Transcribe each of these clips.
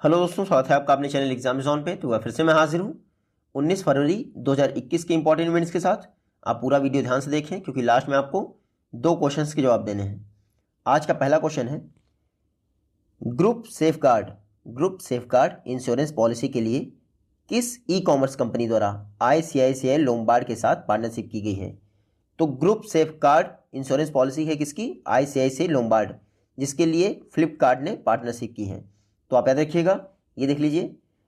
Hello दोस्तों, स्वागत है आपका अपने चैनल एग्जाम जोन पे। तो फिर से मैं हाजिर हूँ 19 फरवरी 2021 के इंपॉर्टेंट इवेंट्स के साथ। आप पूरा वीडियो ध्यान से देखें क्योंकि लास्ट में आपको 2 क्वेश्चंस के जवाब देने हैं। आज का पहला क्वेश्चन है, ग्रुप सेफगार्ड इंश्योरेंस पॉलिसी के लिए किस ई कॉमर्स कंपनी द्वारा ICICI लोम्बार्ड के साथ पार्टनरशिप की गई है? तो ग्रुप सेफगार्ड इंश्योरेंस पॉलिसी है किसकी? ICICI लोम्बार्ड, जिसके लिए फ्लिपकार्ट ने पार्टनरशिप की है। तो आप याद रखिएगा, ये देख लीजिए,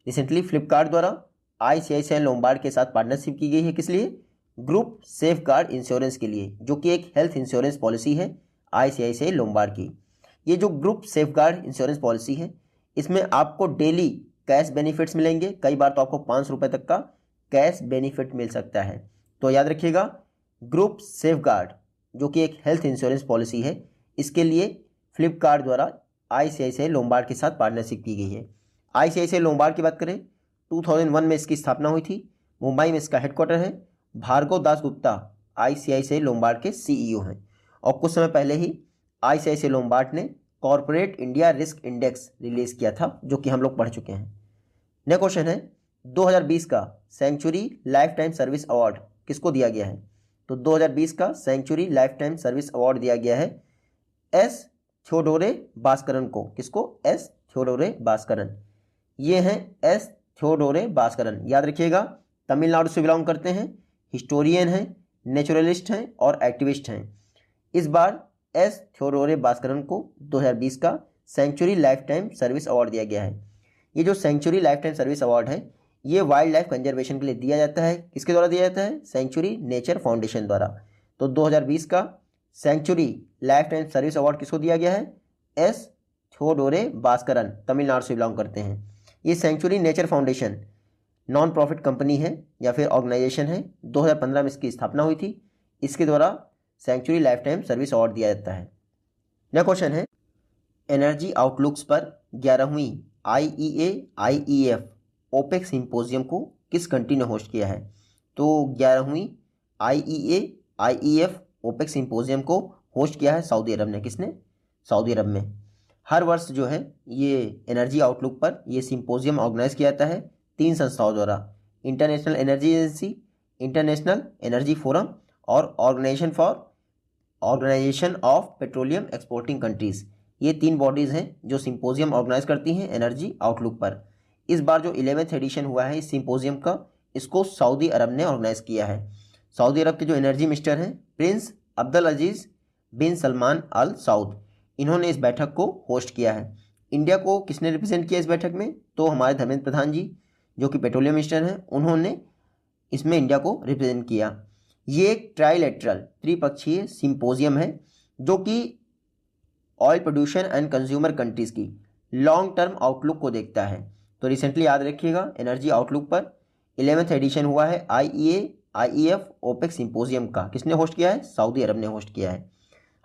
रिसेंटली फ्लिपकार्ट द्वारा ICICI लोम्बार्ड के साथ पार्टनरशिप की गई है। किस लिए? ग्रुप सेफगार्ड इंश्योरेंस के लिए, जो कि एक हेल्थ इंश्योरेंस पॉलिसी है ICICI लोम्बार्ड की। ये जो ग्रुप सेफगार्ड इंश्योरेंस पॉलिसी है, इसमें आपको डेली कैश बेनिफिट्स मिलेंगे। कई बार तो आपको 500 रुपये तक का कैश बेनिफिट मिल सकता है। तो याद रखिएगा, ग्रुप सेफगार्ड जो कि एक हेल्थ इंश्योरेंस पॉलिसी है, इसके लिए फ्लिपकार्ट द्वारा ICICI लोम्बार्ड के साथ पार्टनरशिप की गई है। ICICI लोम्बार्ड की बात करें, 2001 में इसकी स्थापना हुई थी। मुंबई में इसका हेडक्वार्टर है। भार्गव दास गुप्ता ICICI लोम्बार्ड के CEO हैं। और कुछ समय पहले ही ICICI लोम्बार्ड ने corporate India risk index release किया था, जो कि हम लोग पढ़ चुके हैं। नेक्स्ट क्वेश्चन है, 2020 का century lifetime service award किसको दिया गया है? तो 2020 का century lifetime service award दिया गया है S थियोडोरे भास्करन को। किसको? S थियोडोरे भास्करन। ये हैं S थियोडोरे भास्करन। याद रखिएगा, तमिलनाडु से बिलोंग करते हैं, हिस्टोरियन हैं, नेचुरलिस्ट हैं और एक्टिविस्ट हैं। इस बार S थियोडोरे भास्करन को 2020 का century lifetime service award दिया गया है। ये जो century lifetime service award है, ये वाइल्ड लाइफ कंजर्वेशन के लिए दिया जाता है। किसके द्वारा दिया जाता है? सेंचुरी नेचर फाउंडेशन द्वारा। तो 2020 का century lifetime service award किसको दिया गया है? S थियोडोरे भास्करन, तमिलनाडु से बिलोंग करते हैं। ये century nature foundation non profit company है या फिर ऑर्गेनाइजेशन है। 2015 में इसकी स्थापना हुई थी। इसके द्वारा century lifetime service award दिया जाता है। नेक्स्ट क्वेश्चन है, एनर्जी आउटलुक्स पर 11वीं IEA-IEF ओपेक सिंपोजियम को किस कंट्री ने होस्ट किया है? तो 11वीं IEA-IEF ओपेक सिंपोजियम को होस्ट किया है सऊदी अरब ने। किसने? सऊदी अरब में। हर वर्ष जो है ये एनर्जी आउटलुक पर ये सिंपोजियम ऑर्गेनाइज किया जाता है 3 संस्थाओं द्वारा, international energy agency, international energy forum और organisation of petroleum exporting countries. ये 3 बॉडीज़ हैं जो सिंपोजियम ऑर्गेनाइज करती हैं एनर्जी आउटलुक पर। इस बार जो 11th एडिशन हुआ है इस सिंपोजियम का, इसको सऊदी अरब ने ऑर्गेनाइज किया है। सऊदी अरब के जो एनर्जी मिनिस्टर हैं प्रिंस अब्दुल अजीज़ बिन सलमान अल सऊद, इन्होंने इस बैठक को होस्ट किया है। इंडिया को किसने रिप्रेजेंट किया इस बैठक में? तो हमारे धर्मेंद्र प्रधान जी, जो कि पेट्रोलियम मिनिस्टर हैं, उन्होंने इसमें इंडिया को रिप्रेजेंट किया। ये एक ट्राइलेटरल त्रिपक्षीय सिंपोजियम है जो कि oil production and consumer countries की लॉन्ग टर्म आउटलुक को देखता है। तो रिसेंटली याद रखिएगा, एनर्जी आउटलुक पर 11th एडिशन हुआ है IEA-IEF ओपेक सिंपोजियम का। किसने होस्ट किया है? सऊदी अरब ने होस्ट किया है।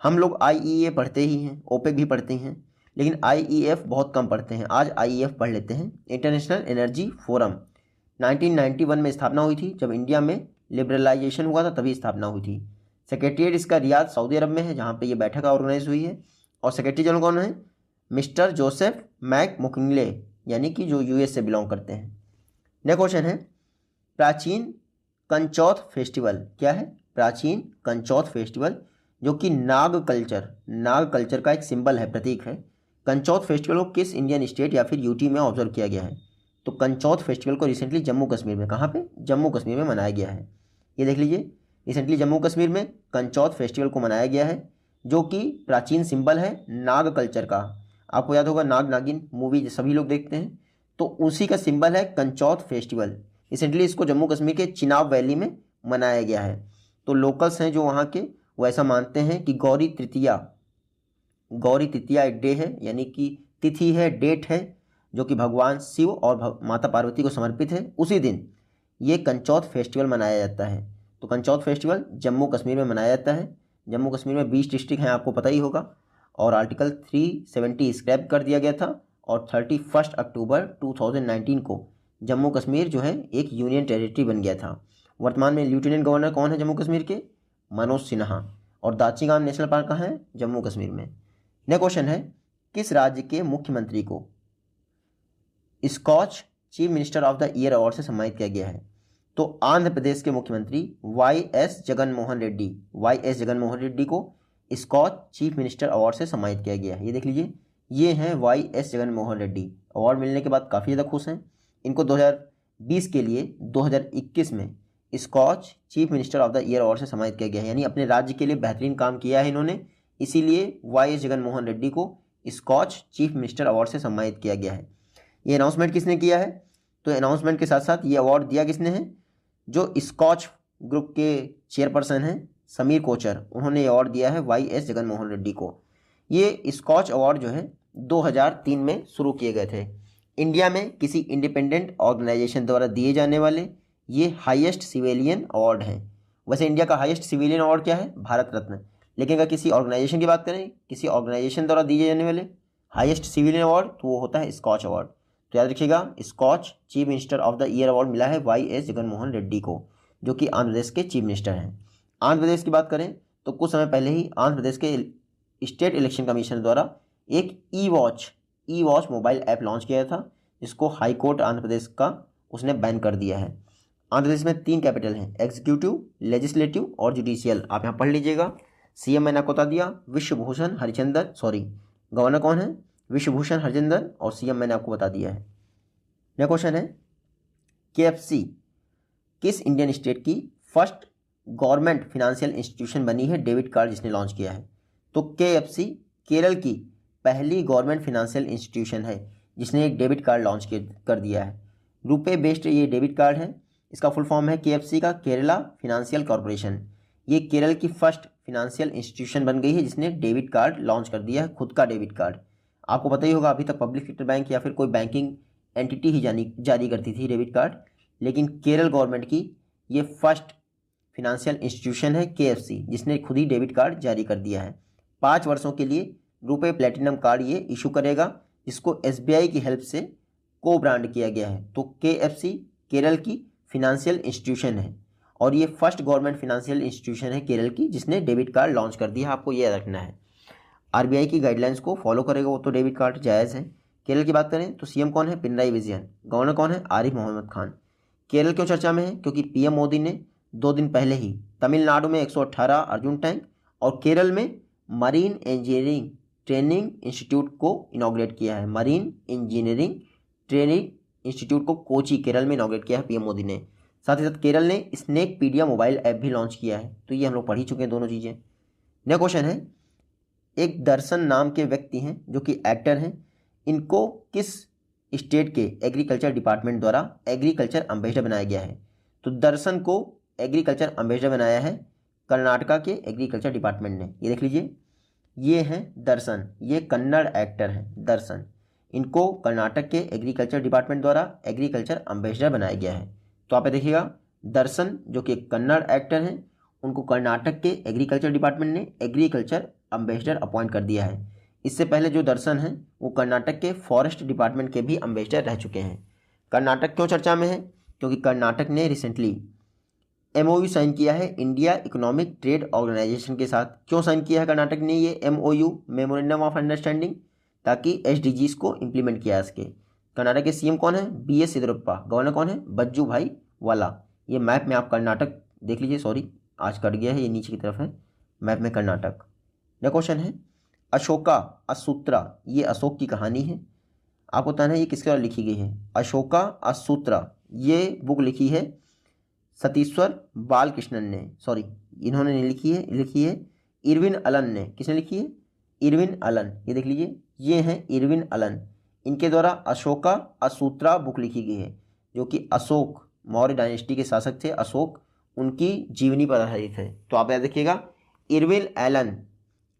हम लोग IEA पढ़ते ही हैं, ओपेक भी पढ़ते हैं, लेकिन IEF बहुत कम पढ़ते हैं। आज IEF पढ़ लेते हैं। इंटरनेशनल एनर्जी फोरम 1991 में स्थापना हुई थी। जब इंडिया में लिबरलाइजेशन हुआ था तभी स्थापना हुई थी। सेक्रेटरीट इसका रियाद सऊदी अरब में है, जहाँ पे ये बैठक ऑर्गेनाइज हुई है। और सेक्रेटरी जनरल कौन है? मिस्टर जोसेफ मैक मुकिंगले, यानी कि जो US से बिलोंग करते हैं। नेक्स्ट क्वेश्चन है, प्राचीन कंचौथ फेस्टिवल क्या है? प्राचीन कंचौथ फेस्टिवल, जो कि नाग कल्चर का एक सिंबल है, प्रतीक है। कंचौथ फेस्टिवल को किस इंडियन स्टेट या फिर UT में ऑब्जर्व किया गया है? तो कंचौथ फेस्टिवल को रिसेंटली जम्मू कश्मीर में, कहाँ पे? जम्मू कश्मीर में मनाया गया है। ये देख लीजिए, रिसेंटली जम्मू कश्मीर में कंचौथ फेस्टिवल को मनाया गया है, जो कि प्राचीन सिंबल है नाग कल्चर का। आपको याद होगा नाग नागिन मूवी सभी लोग देखते हैं, तो उसी का सिंबल है कंचौथ फेस्टिवल। रिसेंटली इसको जम्मू कश्मीर के चिनाब वैली में मनाया गया है। तो लोकल्स हैं जो वहाँ के, वो ऐसा मानते हैं कि गौरी तृतीया एक डे है, यानी कि तिथि है, डेट है, जो कि भगवान शिव और माता पार्वती को समर्पित है। उसी दिन ये कंचौथ फेस्टिवल मनाया जाता है। तो कंचौथ फेस्टिवल जम्मू कश्मीर में मनाया जाता है। जम्मू कश्मीर में 20 डिस्ट्रिक्ट हैं, आपको पता ही होगा, और आर्टिकल 370 स्क्रैप कर दिया गया था। और 31 अक्टूबर 2019 को जम्मू कश्मीर जो है एक यूनियन टेरिटरी बन गया था। वर्तमान में लेफ्टिनेंट गवर्नर कौन है जम्मू कश्मीर के? मनोज सिन्हा। और दाचिगाम नेशनल पार्क कहाँ है? जम्मू कश्मीर में। नेक्स्ट क्वेश्चन है, किस राज्य के मुख्यमंत्री को Skoch chief minister of the year award से सम्मानित किया गया है? तो आंध्र प्रदेश के मुख्यमंत्री वाई.एस. जगनमोहन रेड्डी को स्कॉच चीफ मिनिस्टर अवार्ड से सम्मानित किया गया है। ये देख लीजिए, ये हैं वाई.एस. जगनमोहन रेड्डी। अवार्ड मिलने के बाद काफ़ी ज़्यादा खुश हैं। इनको 2020 के लिए 2021 में Skoch chief minister of the year award से सम्मानित किया गया है, यानी अपने राज्य के लिए बेहतरीन काम किया है इन्होंने, इसीलिए वाई.एस. जगनमोहन रेड्डी को स्कॉच चीफ मिनिस्टर अवार्ड से सम्मानित किया गया है। ये अनाउंसमेंट किसने किया है? तो अनाउंसमेंट के साथ साथ ये अवार्ड दिया किसने है? जो स्कॉच ग्रुप के चेयरपर्सन हैं समीर कोचर, उन्होंने अवार्ड दिया है वाई.एस. जगनमोहन रेड्डी को। ये स्कॉच अवार्ड जो है 2003 में शुरू किए गए थे। इंडिया में किसी इंडिपेंडेंट ऑर्गेनाइजेशन द्वारा दिए जाने वाले ये हाईएस्ट सिविलियन अवार्ड हैं। वैसे इंडिया का हाईएस्ट सिविलियन अवार्ड क्या है? भारत रत्न। लेकिन अगर किसी ऑर्गेनाइजेशन की बात करें, किसी ऑर्गेनाइजेशन द्वारा दिए जाने वाले हाईएस्ट सिविलियन अवार्ड, तो वो होता है स्कॉच अवार्ड। तो याद रखिएगा, Skoch chief minister of the year award मिला है वाई.एस. जगनमोहन रेड्डी को, जो कि आंध्र प्रदेश के चीफ मिनिस्टर हैं। आंध्र प्रदेश की बात करें तो कुछ समय पहले ही आंध्र प्रदेश के स्टेट इलेक्शन कमीशन द्वारा एक ई वॉच मोबाइल ऐप लॉन्च किया था, जिसको हाई कोर्ट आंध्र प्रदेश का उसने बैन कर दिया है। आंध्र प्रदेश में 3 कैपिटल हैं, एग्जीक्यूटिव, लेजिस्लेटिव और जुडिशियल। आप यहाँ पढ़ लीजिएगा। सीएम मैंने आपको बता दिया, विश्वभूषण हरिचंदन, गवर्नर कौन है? विश्वभूषण हरिचंदन, और सीएम मैंने आपको बता दिया है। नया क्वेश्चन है, केएफसी किस इंडियन स्टेट की फर्स्ट गवर्नमेंट फाइनेंशियल इंस्टीट्यूशन बनी है डेबिट कार्ड जिसने लॉन्च किया है? तो केएफसी केरल की पहली गवर्नमेंट फाइनेंशियल इंस्टीट्यूशन है जिसने एक डेबिट कार्ड लॉन्च कर दिया है। रुपए बेस्ड ये डेबिट कार्ड है। इसका फुल फॉर्म है केएफसी का केरला फाइनेंशियल कॉर्पोरेशन। ये केरल की फर्स्ट फाइनेंशियल इंस्टीट्यूशन बन गई है जिसने डेबिट कार्ड लॉन्च कर दिया है, खुद का डेबिट कार्ड। आपको पता ही होगा, अभी तक पब्लिक सेक्टर बैंक या फिर कोई बैंकिंग एंटिटी ही जारी करती थी डेबिट कार्ड, लेकिन केरल गवर्नमेंट की ये फर्स्ट फाइनेंशियल इंस्टीट्यूशन है केएफसी, जिसने खुद ही डेबिट कार्ड जारी कर दिया है। 5 वर्षों के लिए रुपए प्लेटिनम कार्ड ये इशू करेगा, जिसको एसबीआई की हेल्प से को ब्रांड किया गया है। तो केएफसी केरल की फाइनेंशियल इंस्टीट्यूशन है और ये फर्स्ट गवर्नमेंट फाइनेंशियल इंस्टीट्यूशन है केरल की जिसने डेबिट कार्ड लॉन्च कर दिया। आपको ये रखना है, आरबीआई की गाइडलाइंस को फॉलो करेगा वो तो डेबिट कार्ड जायज़ है। केरल की बात करें तो सीएम कौन है? पिनराई विजयन। गवर्नर कौन है? आरिफ मोहम्मद खान। केरल क्यों चर्चा में है? क्योंकि पीएम मोदी ने 2 दिन पहले ही तमिलनाडु में 118 अर्जुन टैंक और केरल में मरीन इंजीनियरिंग ट्रेनिंग इंस्टीट्यूट को इनॉग्रेट किया है। मरीन इंजीनियरिंग ट्रेनिंग इंस्टीट्यूट को कोची केरल में इनॉग्रेट किया है पीएम मोदी ने। साथ ही साथ केरल ने स्नेकपीडिया मोबाइल ऐप भी लॉन्च किया है। तो ये हम लोग पढ़ ही चुके हैं दोनों चीज़ें। नया क्वेश्चन है, एक दर्शन नाम के व्यक्ति हैं जो कि एक्टर हैं, इनको किस स्टेट के एग्रीकल्चर डिपार्टमेंट द्वारा एग्रीकल्चर एम्बेसडर बनाया गया है? तो दर्शन को एग्रीकल्चर एम्बेसडर बनाया है कर्नाटका के एग्रीकल्चर डिपार्टमेंट ने। ये देख लीजिए, ये हैं दर्शन, ये कन्नड़ एक्टर हैं दर्शन, इनको कर्नाटक के एग्रीकल्चर डिपार्टमेंट द्वारा एग्रीकल्चर एम्बेसडर बनाया गया है। तो आप देखिएगा, दर्शन जो कि कन्नड़ एक्टर हैं, उनको कर्नाटक के एग्रीकल्चर डिपार्टमेंट ने एग्रीकल्चर एम्बेसडर अपॉइंट कर दिया है। इससे पहले जो दर्शन हैं वो कर्नाटक के फॉरेस्ट डिपार्टमेंट के भी एम्बेसडर रह चुके हैं। कर्नाटक क्यों चर्चा में है? क्योंकि कर्नाटक ने रिसेंटली एमओयू साइन किया है इंडिया इकोनॉमिक ट्रेड ऑर्गेनाइजेशन के साथ। क्यों साइन किया है कर्नाटक ने ये एमओयू, मेमोरेंडम ऑफ अंडरस्टैंडिंग? ताकि एसडीजीज को इम्प्लीमेंट किया इसके। कर्नाटक के सीएम कौन है? बीएस येदियुरप्पा। गवर्नर कौन है? बज्जू भाई वाला। ये मैप में आप कर्नाटक देख लीजिए, सॉरी आज कट गया है, ये नीचे की तरफ है मैप में कर्नाटक। नेक्स्ट क्वेश्चन है, अशोका असूत्रा, ये अशोक की कहानी है। आपको बताना है ये किसके द्वारा लिखी गई है? अशोका असूत्रा ये बुक लिखी है सतीश्वर बालकृष्णन ने, सॉरी इन्होंने नहीं लिखी है इरविन अलन ने। किसने लिखी है? Irwin Alan. ये देख लीजिए, ये हैं इरविन अलन, इनके द्वारा अशोका असूत्रा बुक लिखी गई है, जो कि अशोक मौर्य डायनेस्टी के शासक थे अशोक, उनकी जीवनी पर आधारित है। तो आप याद रखिएगा,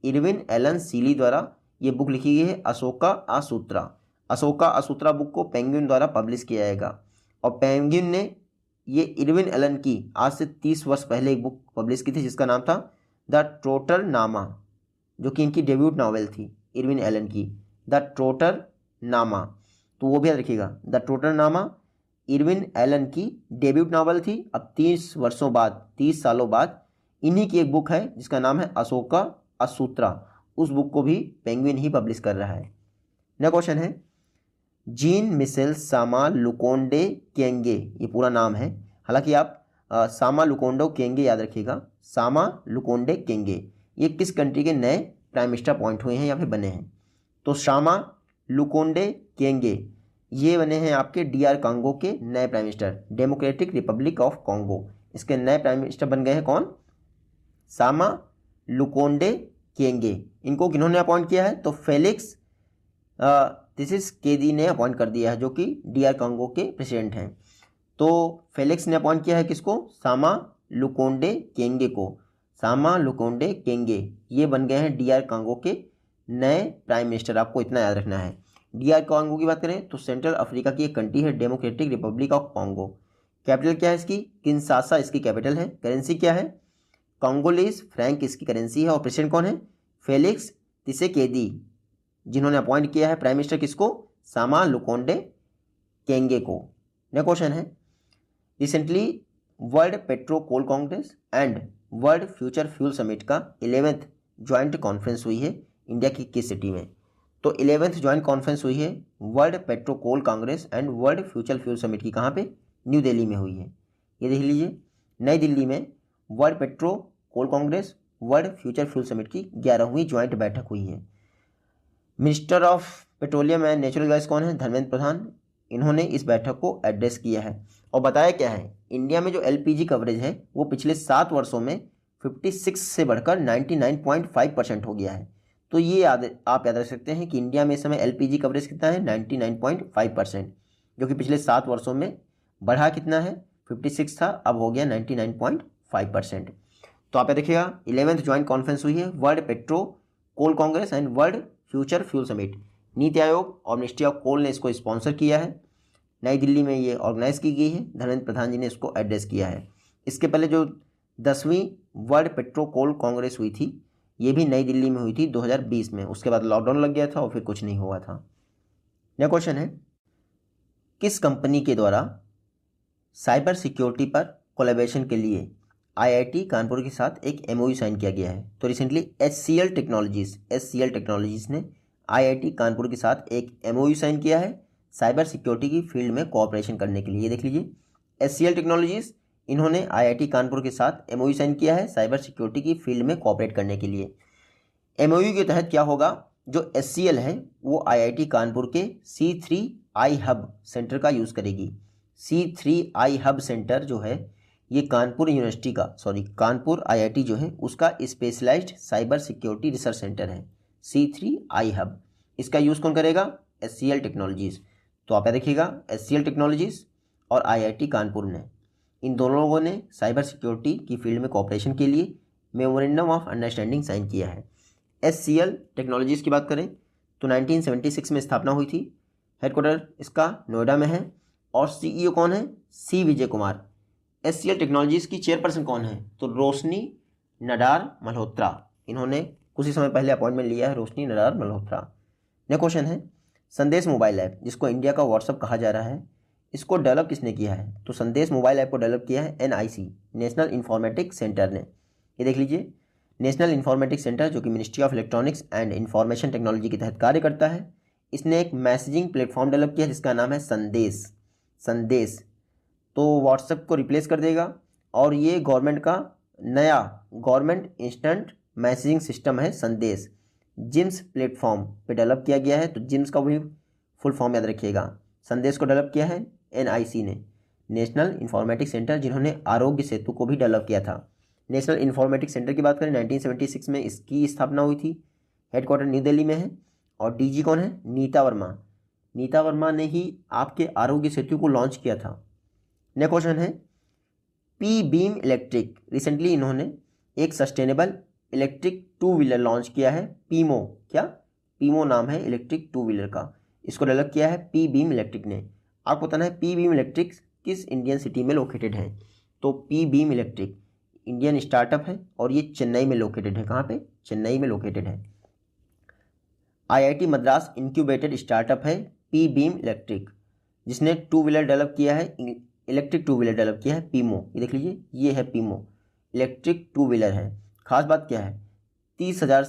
इरविन एलन सीली द्वारा ये बुक लिखी गई है अशोका असूत्रा। अशोका असूत्रा बुक को पेंगुइन द्वारा पब्लिश किया जाएगा और पेंगुइन ने ये इरविन एलन की आज से 30 वर्ष पहले एक बुक पब्लिश की थी जिसका नाम था द ट्रोटर नामा, जो कि इनकी डेब्यूट नावल थी इरविन एलन की, द ट्रोटर नामा। तो वो भी याद रखिएगा, द ट्रोटर नामा इरविन एलन की डेब्यूट नावल थी। अब 30 सालों बाद इन्हीं की एक बुक है जिसका नाम है अशोका असूत्रा, उस बुक को भी पेंगुइन ही पब्लिश कर रहा है। नेक्स्ट क्वेश्चन है, जीन मिशेल सामा लुकोंडे केंगे, ये पूरा नाम है। हालांकि आप सामा लुकोंडो केंगे याद रखिएगा, सामा लुकोंडे केंगे। ये किस कंट्री के नए प्राइम मिनिस्टर अपॉइंट हुए हैं या फिर बने हैं? तो सामा लुकोंडे केंगे ये बने हैं आपके DR कांगो के नए prime minister, democratic Republic of Congo. इसके नए प्राइम मिनिस्टर बन गए हैं कौन? सामा लुकोंडे केंगे। इनको किन्होंने अपॉइंट किया है? तो फेलिक्स त्सिसेकेदी ने अपॉइंट कर दिया है, जो कि DR कांगो के प्रेसिडेंट हैं। तो फेलिक्स ने अपॉइंट किया है किसको? सामा लुकोंडे केंगे को। सामा लुकोंडे केंगे ये बन गए हैं DR कांगो के नए प्राइम मिनिस्टर। आपको इतना याद रखना है। DR कांगो की बात करें तो सेंट्रल अफ्रीका की एक कंट्री है, democratic Republic of Congo. Capital क्या है इसकी? किंशासा इसकी कैपिटल है। करेंसी क्या है? कांगोलीज फ्रैंक इसकी करेंसी है। और प्रेसिडेंट कौन है? फेलिक्स त्सिसेकेदी, जिन्होंने अपॉइंट किया है प्राइम मिनिस्टर किसको? सामा लुकोंडे केंगे को। नेक्स्ट क्वेश्चन है, recently world petro coal congress and world future fuel summit का 11th ज्वाइंट कॉन्फ्रेंस हुई है इंडिया की किस सिटी में? तो 11th ज्वाइंट कॉन्फ्रेंस हुई है world petro coal congress and world future fuel summit की। कहाँ पे? न्यू दिल्ली में हुई है। ये देख लीजिए, नई दिल्ली में world petro coal congress world future fuel summit की 11वीं ज्वाइंट बैठक हुई है। Minister of petroleum and natural gas कौन है? धर्मेंद्र प्रधान। इन्होंने इस बैठक को एड्रेस किया है और बताया क्या है, इंडिया में जो LPG कवरेज है वो पिछले 7 वर्षों में 56 से बढ़कर 99.5% हो गया है। तो ये आप याद रख सकते हैं कि इंडिया में इस समय LPG कवरेज कितना है? 99.5%, जो कि पिछले 7 वर्षों में बढ़ा कितना है? 56 था, अब हो गया 99.5%। तो आप देखिएगा 11th ज्वाइंट कॉन्फ्रेंस हुई है world petro coal congress and world future fuel summit. NITI Aayog और मिनिस्ट्री ऑफ कोल ने इसको स्पॉन्सर किया है। नई दिल्ली में ये ऑर्गेनाइज की गई है। धर्मेंद्र प्रधान जी ने इसको एड्रेस किया है। इसके पहले जो 10वीं वर्ल्ड पेट्रो कोल कांग्रेस हुई थी, ये भी नई दिल्ली में हुई थी 2020 में। उसके बाद लॉकडाउन लग गया था और फिर कुछ नहीं हुआ था। नेक्स्ट क्वेश्चन है, किस कंपनी के द्वारा साइबर सिक्योरिटी पर कोलैबोरेशन के लिए IIT कानपुर के साथ एक MOU साइन किया गया है? तो रिसेंटली HCL टेक्नोलॉजीज ने IIT कानपुर के साथ एक MOU साइन किया है साइबर सिक्योरिटी की फील्ड में कोऑपरेशन करने के लिए। ये देख लीजिए, HCL टेक्नोलॉजीज इन्होंने IIT कानपुर के साथ MOU साइन किया है साइबर सिक्योरिटी की फील्ड में कोऑपरेट करने के लिए। MOU के तहत क्या होगा, जो HCL है वो IIT कानपुर के C3I हब सेंटर का यूज़ करेगी। C3I हब सेंटर जो है ये कानपुर यूनिवर्सिटी का, कानपुर IIT जो है उसका specialised cyber security research centre है C3I हब। इसका यूज़ कौन करेगा? HCL technologies. तो आप देखिएगा HCL टेक्नोलॉजीज़ और IIT कानपुर ने, इन दोनों लोगों ने साइबर सिक्योरिटी की फील्ड में कोऑपरेशन के लिए मेमोरेंडम ऑफ अंडरस्टैंडिंग साइन किया है। HCL टेक्नोलॉजीज़ की बात करें तो 1976 में स्थापना हुई थी। हेडक्वार्टर इसका नोएडा में है और CEO कौन है? C Vijay Kumar. HCL technologies की चेयरपर्सन कौन है? तो रोशनी नडार मल्होत्रा। इन्होंने कुछ ही समय पहले अपॉइंटमेंट लिया है, रोशनी नडार मल्होत्रा। नेक्स्ट क्वेश्चन है, संदेश मोबाइल ऐप जिसको इंडिया का व्हाट्सअप कहा जा रहा है, इसको डेवलप किसने किया है? तो संदेश मोबाइल ऐप को डेवलप किया है NIC, नेशनल इन्फॉर्मेटिक्स सेंटर ने। ये देख लीजिए, नेशनल इन्फॉर्मेटिक्स सेंटर जो कि ministry of electronics and information technology के तहत कार्य करता है, इसने एक मैसेजिंग प्लेटफॉर्म डेवलप किया जिसका नाम है संदेश। तो व्हाट्सएप को रिप्लेस कर देगा और ये गवर्नमेंट का नया गवर्नमेंट इंस्टेंट मैसेजिंग सिस्टम है संदेश। जिम्स प्लेटफॉर्म पे डेवलप किया गया है। तो जिम्स का भी फुल फॉर्म याद रखिएगा। संदेश को डेवलप किया है NIC ने, नेशनल इन्फॉर्मेटिक्स सेंटर, जिन्होंने आरोग्य सेतु को भी डेवलप किया था। नेशनल इन्फॉर्मेटिक्स सेंटर की बात करें 1976 में इसकी स्थापना हुई थी। हेडक्वार्टर न्यू दिल्ली में है और DG कौन है? नीता वर्मा ने ही आपके आरोग्य सेतु को लॉन्च किया था। नेक्स्ट क्वेश्चन है, पी बीम इलेक्ट्रिक, रिसेंटली इन्होंने एक सस्टेनेबल इलेक्ट्रिक 2 व्हीलर लॉन्च किया है। पीमो नाम है इलेक्ट्रिक 2 व्हीलर का। इसको डेवलप किया है पी बीम इलेक्ट्रिक ने। आपको बताना है पी बीम इलेक्ट्रिक किस इंडियन सिटी में लोकेटेड है? तो P beam electric Indian startup है और ये चेन्नई में लोकेटेड है। कहाँ पे? चेन्नई में लोकेटेड है। IIT मद्रास इंक्यूबेटेड स्टार्टअप है पी बीम इलेक्ट्रिक, जिसने 2 व्हीलर डेवलप किया है, इलेक्ट्रिक 2 व्हीलर डेवलप किया है पीमो। ये देख लीजिए, ये है पीमो, इलेक्ट्रिक 2 व्हीलर है। खास बात क्या है, 30,000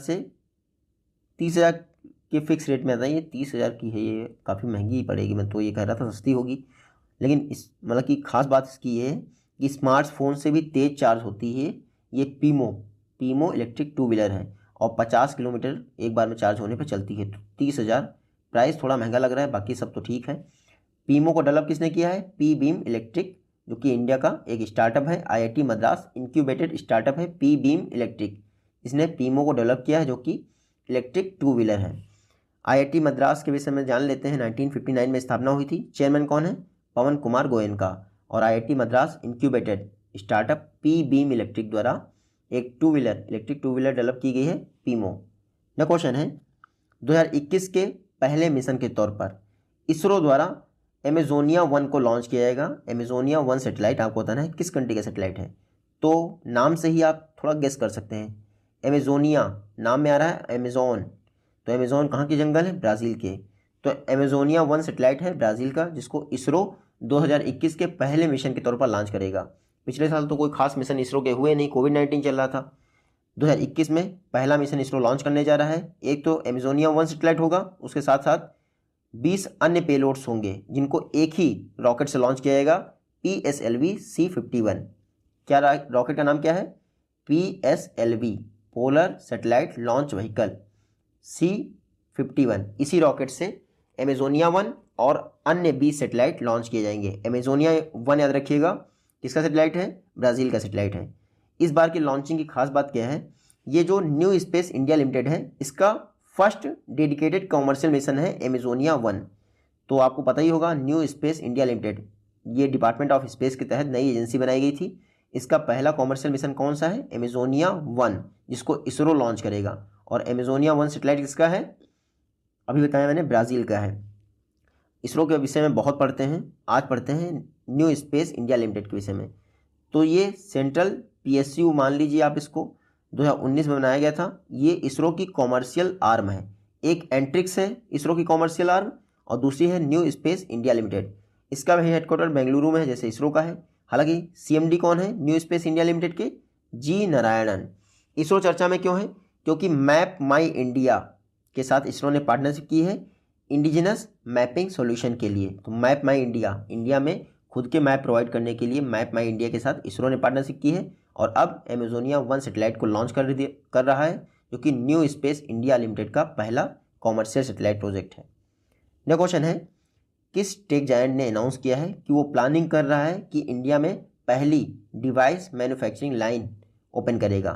के फिक्स रेट में आता है। ये 30,000 की है, ये काफ़ी महंगी पड़ेगी। मैं तो ये कह रहा था सस्ती होगी, लेकिन इस मतलब कि खास बात इसकी ये है कि स्मार्टफोन से भी तेज़ चार्ज होती है। ये पीमो इलेक्ट्रिक टू व्हीलर है और 50 किलोमीटर एक बार में चार्ज होने पर चलती है। तो 30,000 प्राइस थोड़ा महंगा लग रहा है, बाकी सब तो ठीक है। पीमो को डेवलप किसने किया है? पी बीम इलेक्ट्रिक, जो कि इंडिया का एक स्टार्टअप है, आईआईटी मद्रास इनक्यूबेटेड स्टार्टअप है पी बीम इलेक्ट्रिक। इसने पीमो को डेवलप किया है, जो कि इलेक्ट्रिक टू व्हीलर है। आईआईटी मद्रास के विषय में जान लेते हैं। 1959 में स्थापना हुई थी। चेयरमैन कौन है? पवन कुमार गोयनका। और IIT Madras incubated startup P beam electric द्वारा एक इलेक्ट्रिक टू व्हीलर डेवलप की गई है, पीमो। न क्वेश्चन है, 2021 के पहले मिशन के तौर पर इसरो द्वारा एमेजोनिया 1 को लॉन्च किया जाएगा। एमेजोनिया 1 सैटेलाइट आपको बताना है किस कंट्री का सैटेलाइट है। तो नाम से ही आप थोड़ा गेस कर सकते हैं। एमेजोनिया नाम में आ रहा है अमेजोन, तो अमेजोन कहाँ के जंगल है? ब्राज़ील के। तो एमेजोनिया 1 सैटेलाइट है ब्राज़ील का, जिसको इसरो 2021 के पहले मिशन के तौर पर लॉन्च करेगा। पिछले साल तो कोई खास मिशन इसरो के हुए नहीं, कोविड-19 चल रहा था। 2021 में पहला मिशन इसरो लॉन्च करने जा रहा है। एक तो एमेजोनिया 1 सैटेलाइट होगा, उसके साथ साथ 20 अन्य पेलोड्स होंगे, जिनको एक ही रॉकेट से लॉन्च किया जाएगा, PSLV C51। क्या रॉकेट का नाम क्या है? PSLV, polar satellite launch vehicle C51। इसी रॉकेट से एमेजोनिया 1 और अन्य 20 सैटेलाइट लॉन्च किए जाएंगे। एमेजोनिया 1 याद रखिएगा किसका सैटेलाइट है? ब्राज़ील का सैटेलाइट है। इस बार की लॉन्चिंग की खास बात क्या है? ये जो न्यू स्पेस इंडिया लिमिटेड है, इसका फर्स्ट डेडिकेटेड कॉमर्शियल मिशन है एमेजोनिया 1। तो आपको पता ही होगा, न्यू स्पेस इंडिया लिमिटेड ये डिपार्टमेंट ऑफ स्पेस के तहत नई एजेंसी बनाई गई थी। इसका पहला कॉमर्शियल मिशन कौन सा है? एमेजोनिया 1, जिसको इसरो लॉन्च करेगा। और एमेजोनिया 1 सैटेलाइट किसका है? अभी बताया मैंने, ब्राज़ील का है। इसरो के विषय में बहुत पढ़ते हैं, आज पढ़ते हैं न्यू स्पेस इंडिया लिमिटेड के विषय में। तो ये सेंट्रल PSU मान लीजिए आप इसको, 2019 में बनाया गया था। ये इसरो की कॉमर्शियल आर्म है। एक एंट्रिक्स है इसरो की कॉमर्शियल आर्म, और दूसरी है न्यू स्पेस इंडिया लिमिटेड। इसका भी हेडक्वार्टर बेंगलुरु में है, जैसे इसरो का है। हालांकि CMD कौन है न्यू स्पेस इंडिया लिमिटेड के? G नारायणन। इसरो चर्चा में क्यों है? क्योंकि मैप माई इंडिया के साथ इसरो ने पार्टनरशिप की है इंडिजिनस मैपिंग सॉल्यूशन के लिए। तो मैप माई इंडिया में खुद के मैप प्रोवाइड करने के लिए मैप माई इंडिया के साथ इसरो ने पार्टनरशिप की है। और अब एमेजोनिया 1 सैटेलाइट को लॉन्च कर रहा है, जो कि न्यू स्पेस इंडिया लिमिटेड का पहला कॉमर्शियल सैटेलाइट प्रोजेक्ट है। नेक्स्ट क्वेश्चन है, किस टेक जायंट ने अनाउंस किया है कि वो प्लानिंग कर रहा है कि इंडिया में पहली डिवाइस मैन्युफैक्चरिंग लाइन ओपन करेगा?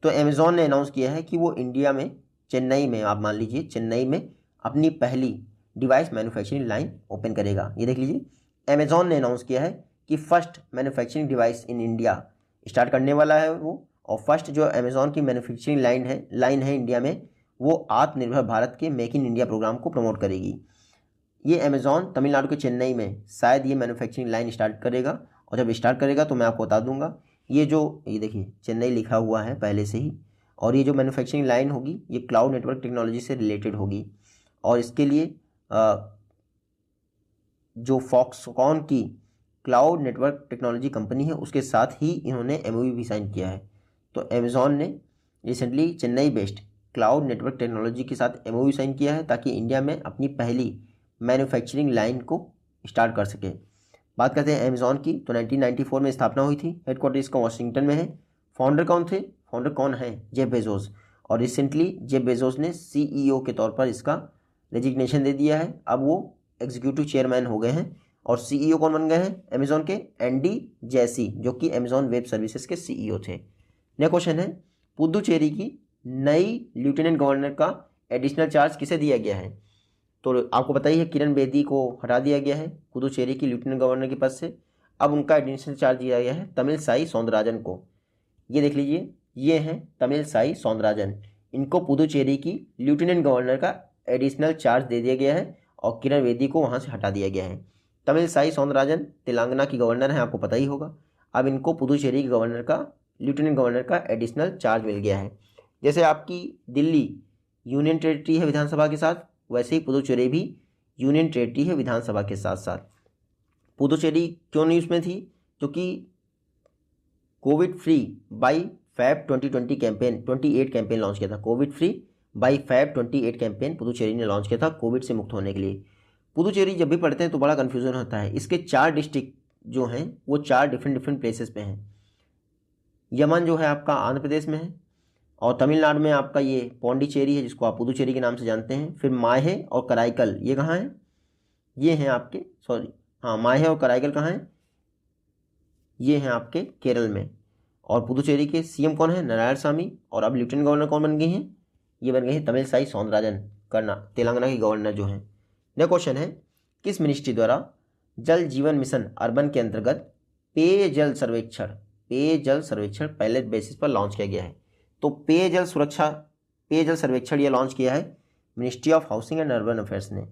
तो अमेजॉन ने अनाउंस किया है कि वो इंडिया में चेन्नई में, आप मान लीजिए चेन्नई में अपनी पहली डिवाइस मैन्युफैक्चरिंग लाइन ओपन करेगा। ये देख लीजिए, अमेजॉन ने अनाउंस किया है कि first manufacturing device in India start करने वाला है वो। और फर्स्ट जो अमेजॉन की मैन्युफैक्चरिंग लाइन है इंडिया में, वो आत्मनिर्भर भारत के मेक इन इंडिया प्रोग्राम को प्रमोट करेगी। ये अमेजॉन तमिलनाडु के चेन्नई में शायद ये मैन्युफैक्चरिंग लाइन स्टार्ट करेगा। और जब स्टार्ट करेगा तो मैं आपको बता दूंगा। ये देखिए चेन्नई लिखा हुआ है पहले से ही। और ये जो मैन्युफैक्चरिंग लाइन होगी, ये क्लाउड नेटवर्क टेक्नोलॉजी से रिलेटेड होगी। और इसके लिए जो फॉक्सकॉन की क्लाउड नेटवर्क टेक्नोलॉजी कंपनी है, उसके साथ ही इन्होंने MOU भी साइन किया है। तो अमेजॉन ने recently Chennai based cloud network technology के साथ MOU साइन किया है, ताकि इंडिया में अपनी पहली मैन्युफैक्चरिंग लाइन को स्टार्ट कर सके। बात करते हैं अमेजॉन की, तो 1994 में स्थापना हुई थी। हेडक्वार्टर इसका वाशिंगटन में है। फाउंडर कौन है? Jeff Bezos. और रिसेंटली जेफ बेजोस ने CEO के तौर पर इसका रेजिग्नेशन दे दिया है। अब वो एग्जीक्यूटिव चेयरमैन हो गए हैं। और CEO कौन बन गए हैं अमेजॉन के? एंडी जैसी, जो कि अमेजॉन वेब सर्विसेज के CEO थे। नेक्स्ट क्वेश्चन है, पुदुचेरी की नई लेफ्टिनेंट गवर्नर का एडिशनल चार्ज किसे दिया गया है? तो आपको पता ही है, किरण बेदी को हटा दिया गया है पुदुचेरी की लेफ्टिनेंट गवर्नर के पद से। अब उनका एडिशनल चार्ज दिया गया है तमिलसाई सौंदरराजन को। ये देख लीजिए, ये हैं तमिलसाई सौंदरराजन। इनको पुदुचेरी की लेफ्टिनेंट गवर्नर का एडिशनल चार्ज दे दिया गया है और किरण बेदी को वहाँ से हटा दिया गया है। तमिलसाई सौंदरराजन तेलंगाना की गवर्नर है, आपको पता ही होगा। अब इनको पुदुचेरी के लेफ्टिनेंट गवर्नर का एडिशनल चार्ज मिल गया है। जैसे आपकी दिल्ली यूनियन टेरिटरी है विधानसभा के साथ, वैसे ही पुदुचेरी भी यूनियन टेरिटरी है विधानसभा के साथ साथ। पुदुचेरी क्यों नहीं उसमें थी? क्योंकि Covid free by Feb 2020 campaign 28 campaign launch किया था। Covid free by Feb 28 campaign Puducherry ने लॉन्च किया था कोविड से मुक्त होने के लिए। पुदुचेरी जब भी पढ़ते हैं तो बड़ा कन्फ्यूजन होता है। इसके 4 डिस्ट्रिक्ट जो हैं वो 4 डिफरेंट प्लेसेस पे हैं। यमन जो है आपका आंध्र प्रदेश में है, और तमिलनाडु में आपका ये पौंडीचेरी है जिसको आप पुदुचेरी के नाम से जानते हैं। फिर माहे और कराईकल ये कहाँ हैं? ये हैं आपके माहे और कराईकल कहाँ हैं? ये हैं आपके केरल में। और पुदुचेरी के सीएम कौन है? नारायणसामी। और अब लेफ्टिनेंट गवर्नर कौन बन गई हैं? ये बन गई है तमिलसाई सौंदरराजन, तेलंगाना की गवर्नर जो हैं। नेक्स्ट क्वेश्चन है, किस मिनिस्ट्री द्वारा जल जीवन मिशन अर्बन के अंतर्गत पेयजल सर्वेक्षण पहले बेसिस पर लॉन्च किया गया है? तो पेयजल सर्वेक्षण ये लॉन्च किया है ministry of housing and urban affairs ने।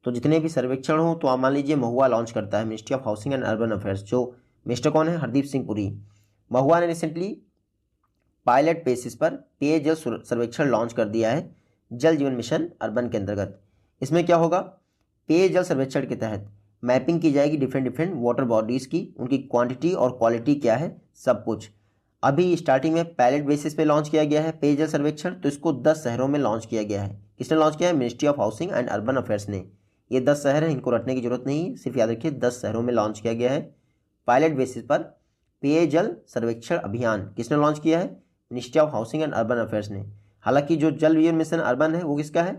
तो जितने भी सर्वेक्षण हो तो आप मान लीजिए महुआ लॉन्च करता है, ministry of housing and urban affairs, जो मिनिस्टर कौन है? हरदीप सिंह पुरी। महुआ ने रिसेंटली पायलट बेसिस पर पेयजल सर्वेक्षण लॉन्च कर दिया है जल जीवन मिशन अर्बन के अंतर्गत। इसमें क्या होगा? पेयजल सर्वेक्षण के तहत मैपिंग की जाएगी डिफरेंट वाटर बॉडीज़ की, उनकी क्वांटिटी और क्वालिटी क्या है, सब कुछ। अभी स्टार्टिंग में पायलट बेसिस पे लॉन्च किया गया है पेयजल सर्वेक्षण, तो इसको 10 शहरों में लॉन्च किया गया है। किसने लॉन्च किया है? Ministry of housing and urban affairs ने। ये 10 शहर हैं, इनको रटने की जरूरत नहीं है, सिर्फ याद रखिए 10 शहरों में लॉन्च किया गया है पायलट बेसिस पर पेयजल सर्वेक्षण अभियान। किसने लॉन्च किया है? Ministry of housing and urban affairs ने। हालांकि जो जल जीवन मिशन अर्बन है वो किसका है?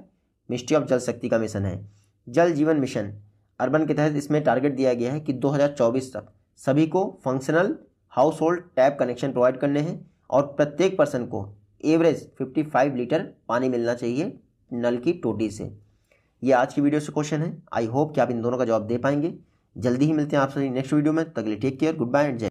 मिनिस्ट्री ऑफ जल शक्ति का मिशन है। जल जीवन मिशन अर्बन के तहत इसमें टारगेट दिया गया है कि 2024 तक सभी को functional house hold tap connection provide करने हैं, और प्रत्येक पर्सन को एवरेज 55 लीटर पानी मिलना चाहिए नल की टोटी से। ये आज की वीडियो से क्वेश्चन है। आई होप कि आप इन दोनों का जवाब दे पाएंगे। जल्दी ही मिलते हैं आपसे नेक्स्ट वीडियो में। तक के लिए take care, goodbye and जय।